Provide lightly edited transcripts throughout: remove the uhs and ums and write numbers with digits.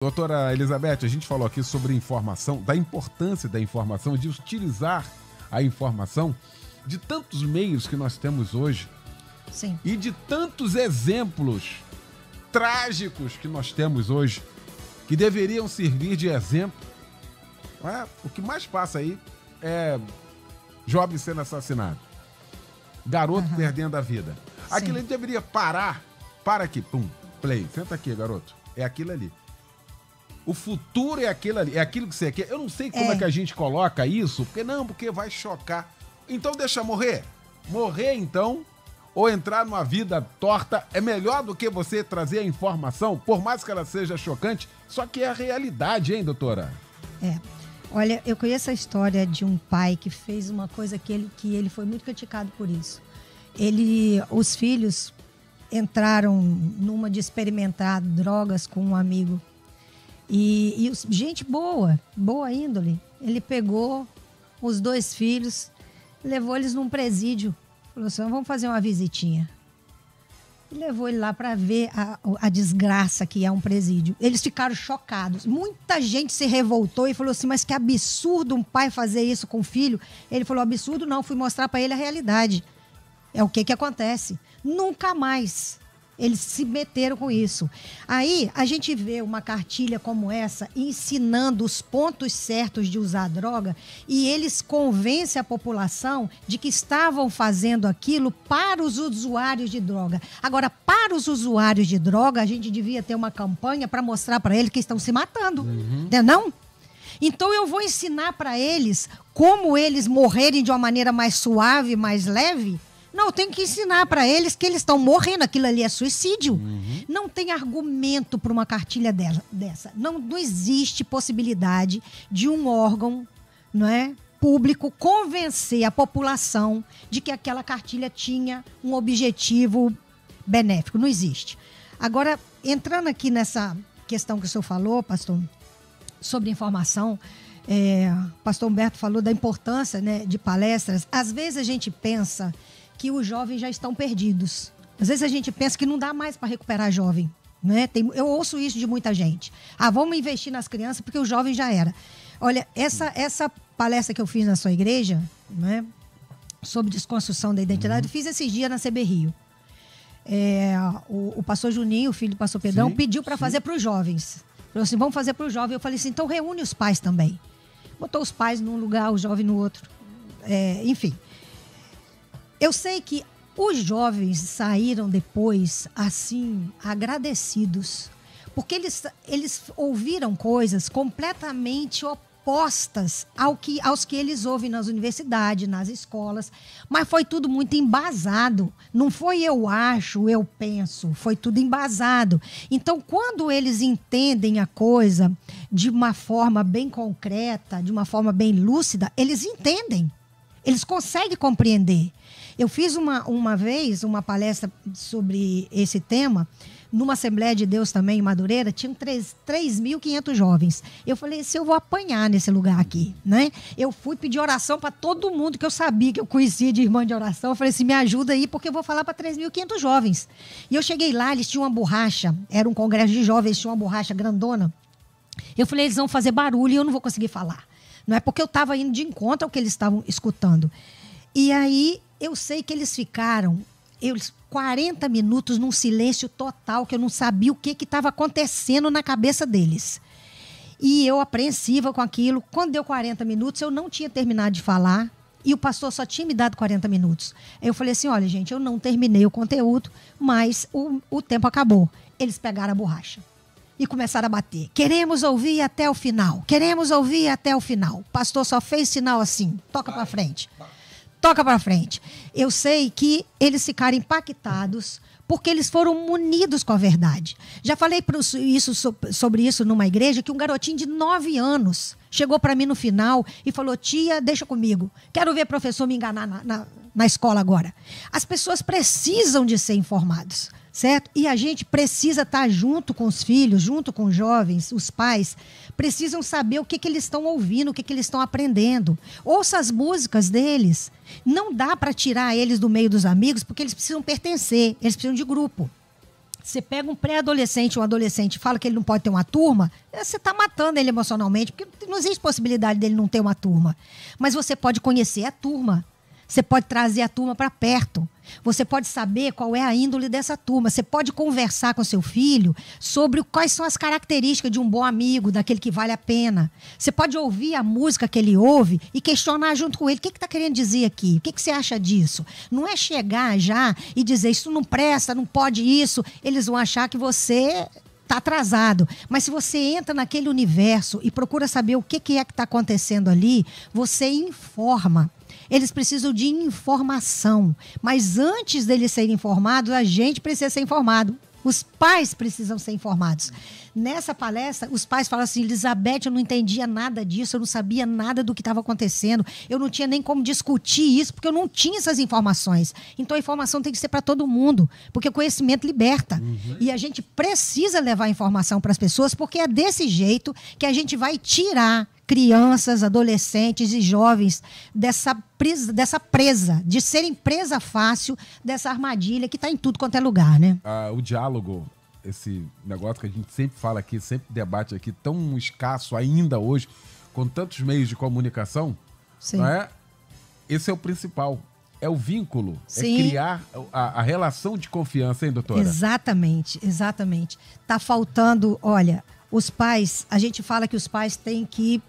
Doutora Elizabeth, a gente falou aqui sobre informação, da importância da informação, de utilizar a informação, de tantos meios que nós temos hoje. Sim. E de tantos exemplos trágicos que nós temos hoje, que deveriam servir de exemplo. O que mais passa aí é jovem sendo assassinado, garoto perdendo a vida. Sim. Aquilo ali deveria parar. Para aqui, pum, play. Senta aqui, garoto. É aquilo ali. O futuro é aquilo ali, é aquilo que você quer. Eu não sei como é que a gente coloca isso, porque vai chocar. Então deixa morrer. Morrer, então, ou entrar numa vida torta, é melhor do que você trazer a informação, por mais que ela seja chocante, só que é a realidade, hein, doutora? Olha, eu conheço a história de um pai que fez uma coisa que ele foi muito criticado por isso. Os filhos entraram numa de experimentar drogas com um amigo. Gente boa índole. Ele pegou os 2 filhos, levou eles num presídio. Falou assim, vamos fazer uma visitinha. E levou ele lá para ver a desgraça que é um presídio. Eles ficaram chocados. Muita gente se revoltou e falou assim, mas que absurdo um pai fazer isso com o filho. Ele falou, absurdo não, fui mostrar para ele a realidade. É o que acontece. Nunca mais eles se meteram com isso. Aí a gente vê uma cartilha como essa ensinando os pontos certos de usar droga e eles convencem a população de que estavam fazendo aquilo para os usuários de droga. Agora, para os usuários de droga, a gente devia ter uma campanha para mostrar para eles que estão se matando. Não? Então eu vou ensinar para eles como eles morrerem de uma maneira mais suave, mais leve. Não, eu tenho que ensinar para eles que eles estão morrendo. Aquilo ali é suicídio. Não tem argumento para uma cartilha dessa. Não existe possibilidade de um órgão, não é, público convencer a população de que aquela cartilha tinha um objetivo benéfico. Não existe. Agora, entrando aqui nessa questão que o senhor falou, pastor, sobre informação, o pastor Humberto falou da importância, né, de palestras. Às vezes a gente pensa que os jovens já estão perdidos. Às vezes a gente pensa que não dá mais para recuperar jovem. Né? Eu ouço isso de muita gente. Vamos investir nas crianças porque o jovem já era. Olha, essa palestra que eu fiz na sua igreja, né, sobre desconstrução da identidade, eu fiz esses dias na CB Rio. O pastor Juninho, o filho do pastor Pedrão, pediu para fazer para os jovens. Falou assim, vamos fazer para os jovens. Eu falei assim, então reúne os pais também. Botou os pais num lugar, o jovem no outro. Enfim. Eu sei que os jovens saíram depois, assim, agradecidos, porque eles ouviram coisas completamente opostas aos que eles ouvem nas universidades, nas escolas, mas foi tudo muito embasado. Não foi eu acho, eu penso, foi tudo embasado. Então, quando eles entendem a coisa de uma forma bem concreta, de uma forma bem lúcida, eles entendem, eles conseguem compreender. Eu fiz uma vez uma palestra sobre esse tema numa Assembleia de Deus também em Madureira, tinham 3.500 jovens. Eu falei, se eu vou apanhar nesse lugar aqui, né? Eu fui pedir oração para todo mundo que eu sabia, que eu conhecia de irmã de oração. Eu falei assim, me ajuda aí, porque eu vou falar para 3.500 jovens. E eu cheguei lá, eles tinham uma borracha, era um congresso de jovens, tinham uma borracha grandona. Eu falei, eles vão fazer barulho e eu não vou conseguir falar. Não é porque eu estava indo de encontro ao que eles estavam escutando. E aí, eu sei que eles ficaram 40 minutos num silêncio total, que eu não sabia o que estava acontecendo na cabeça deles. E eu, apreensiva com aquilo, quando deu 40 minutos, eu não tinha terminado de falar e o pastor só tinha me dado 40 minutos. Eu falei assim, olha, gente, eu não terminei o conteúdo, mas o tempo acabou. Eles pegaram a borracha e começaram a bater. Queremos ouvir até o final. Queremos ouvir até o final. O pastor só fez sinal assim, toca para frente. Toca para frente. Eu sei que eles ficaram impactados porque eles foram munidos com a verdade. Já falei sobre isso numa igreja, que um garotinho de 9 anos chegou para mim no final e falou, tia, deixa comigo. Quero ver professor me enganar na escola agora. As pessoas precisam de ser informados, certo? E a gente precisa estar junto com os filhos, junto com os jovens, os pais, precisam saber o que eles estão ouvindo, o que eles estão aprendendo. Ouça as músicas deles. Não dá para tirar eles do meio dos amigos, porque eles precisam pertencer, eles precisam de grupo. Você pega um pré-adolescente, um adolescente, e fala que ele não pode ter uma turma, você está matando ele emocionalmente, porque não existe possibilidade dele não ter uma turma. Mas você pode conhecer a turma. Você pode trazer a turma para perto. Você pode saber qual é a índole dessa turma. Você pode conversar com seu filho sobre quais são as características de um bom amigo, daquele que vale a pena. Você pode ouvir a música que ele ouve e questionar junto com ele. O que está querendo dizer aqui? O que você acha disso? Não é chegar já e dizer isso não presta, não pode isso. Eles vão achar que você está atrasado. Mas se você entra naquele universo e procura saber o que é que está acontecendo ali, você informa. Eles precisam de informação. Mas antes deles serem informados, a gente precisa ser informado. Os pais precisam ser informados. Nessa palestra, os pais falam assim: Elizabeth, eu não entendia nada disso, eu não sabia nada do que estava acontecendo, eu não tinha nem como discutir isso, porque eu não tinha essas informações. Então a informação tem que ser para todo mundo, porque o conhecimento liberta. E a gente precisa levar a informação para as pessoas, porque é desse jeito que a gente vai tirar crianças, adolescentes e jovens dessa presa, de serem presa fácil dessa armadilha que está em tudo quanto é lugar, né? O diálogo, esse negócio que a gente sempre fala aqui, sempre debate aqui, tão escasso ainda hoje, com tantos meios de comunicação, não é? Esse é o principal. É o vínculo, Sim. É criar a relação de confiança, hein, doutora? Exatamente, exatamente. Está faltando, olha... Os pais, a gente fala que os pais têm que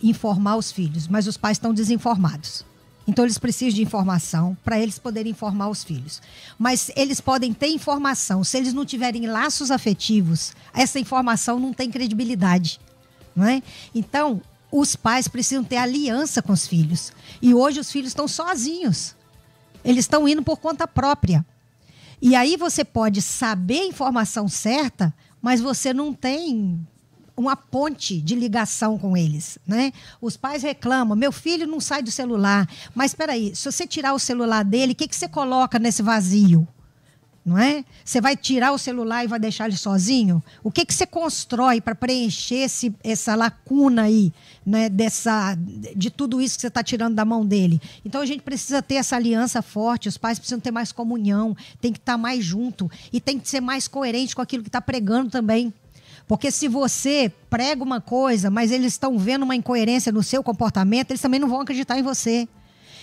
informar os filhos, mas os pais estão desinformados. Então, eles precisam de informação para eles poderem informar os filhos. Mas eles podem ter informação. Se eles não tiverem laços afetivos, essa informação não tem credibilidade. Não é? Então, os pais precisam ter aliança com os filhos. E hoje os filhos estão sozinhos. Eles estão indo por conta própria. E aí você pode saber a informação certa, mas você não tem uma ponte de ligação com eles, né? Os pais reclamam, meu filho não sai do celular. Mas espera aí, se você tirar o celular dele, o que você coloca nesse vazio? Não é? Você vai tirar o celular e vai deixar ele sozinho? O que você constrói para preencher essa lacuna aí, né? De tudo isso que você está tirando da mão dele? Então a gente precisa ter essa aliança forte, os pais precisam ter mais comunhão, tem que estar mais junto e tem que ser mais coerente com aquilo que está pregando também. Porque se você prega uma coisa, mas eles estão vendo uma incoerência no seu comportamento, eles também não vão acreditar em você.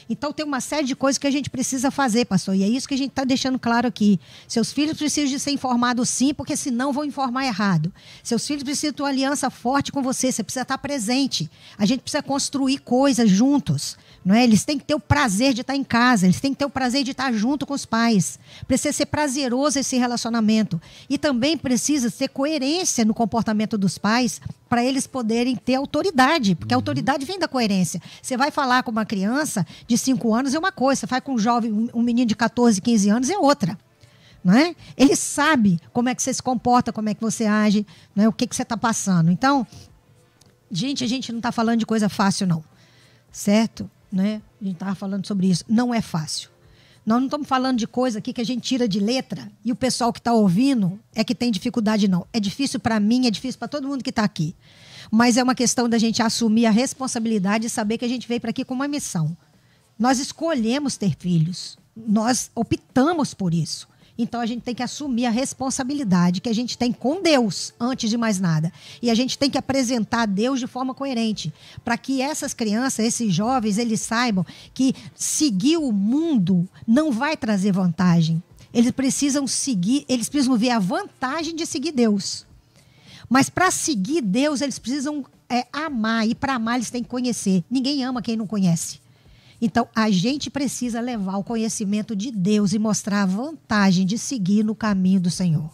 Então, tem uma série de coisas que a gente precisa fazer, pastor. E é isso que a gente está deixando claro aqui. Seus filhos precisam de ser informados sim, porque senão vão informar errado. Seus filhos precisam ter uma aliança forte com você. Você precisa estar presente. A gente precisa construir coisas juntos. Não é? Eles têm que ter o prazer de estar em casa. Eles têm que ter o prazer de estar junto com os pais. Precisa ser prazeroso esse relacionamento. E também precisa ter coerência no comportamento dos pais para eles poderem ter autoridade, porque a autoridade vem da coerência. Você vai falar com uma criança de 5 anos é uma coisa, você faz com um jovem, um menino de 14, 15 anos é outra. Não é? Ele sabe como é que você se comporta, como é que você age, não é? O que você está passando. Então, a gente não está falando de coisa fácil, não. Certo? Né? A gente estava falando sobre isso. Não é fácil. Nós não estamos falando de coisa aqui que a gente tira de letra e o pessoal que está ouvindo é que tem dificuldade, não. É difícil para mim, é difícil para todo mundo que está aqui. Mas é uma questão da gente assumir a responsabilidade e saber que a gente veio para aqui com uma missão. Nós escolhemos ter filhos. Nós optamos por isso. Então, a gente tem que assumir a responsabilidade que a gente tem com Deus, antes de mais nada. E a gente tem que apresentar a Deus de forma coerente, para que essas crianças, esses jovens, eles saibam que seguir o mundo não vai trazer vantagem. Eles precisam ver a vantagem de seguir Deus. Mas para seguir Deus, eles precisam amar. E para amar, eles têm que conhecer. Ninguém ama quem não conhece. Então, a gente precisa levar o conhecimento de Deus e mostrar a vantagem de seguir no caminho do Senhor.